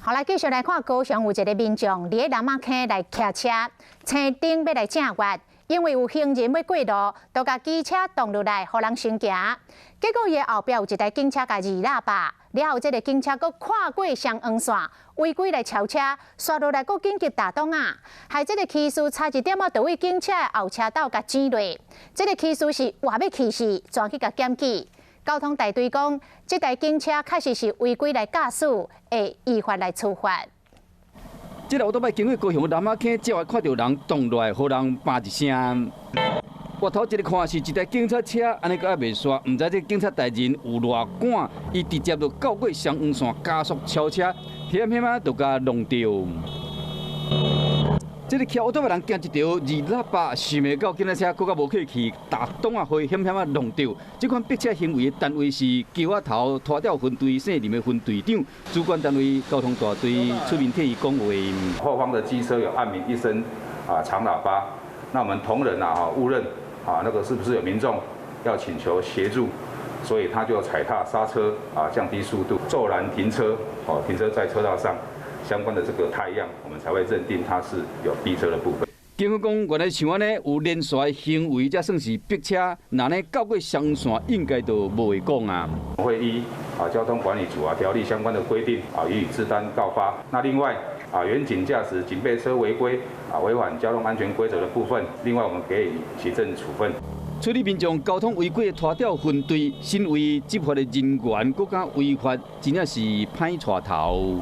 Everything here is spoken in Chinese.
好，来继续来看高雄有一个民众伫南马坑来骑车，青灯要来正月，因为有行人要过路，就甲机车动落来，互人先行。结果伊的后壁有一台警车甲二喇叭，了后这个警车佫跨过双黄线，违规来超车，刷落来佫紧急打档啊，害这个骑士差一点就为警车的后车道甲挤落。这个骑士是话要气死，抓去甲检举。交通大队讲，这台警车确实是违规来驾驶，会依法来处罚。这个我都摆经过高雄南马坑，只要看到人动落来，互人骂一声。我头一个看是一台警察车，安尼个还袂煞，唔知这警察大人有偌赶，伊直接就绕过双黄线加速超车，险啊就甲弄掉。这个骑奥多的人惊一条二喇叭，想袂到警察车佫较无客气，打档啊，会险啊弄掉。这款逼车行为的单位是桥仔头拖吊分队姓林的分队长，主管单位交通大队出面替伊讲话。后方的机车有暗鸣一声长喇叭，那我们同仁误认那个是不是有民众要请求协助，所以他就踩踏刹车降低速度，骤然停车停车在车道上。相关的这个态样，我们才会认定它是有逼车的部分。警方讲，原来像安尼有连续的行为，才算是逼车。那呢，到过双黄线，应该就无会讲啊。我会依交通管理组条例相关的规定予以自担告发。那另外远景驾驶警备车违规违反交通安全规则的部分，另外我们给予行政处分。处理民众交通违规的拖吊分队，身为执法的人员，更加违法，真正是歹带头。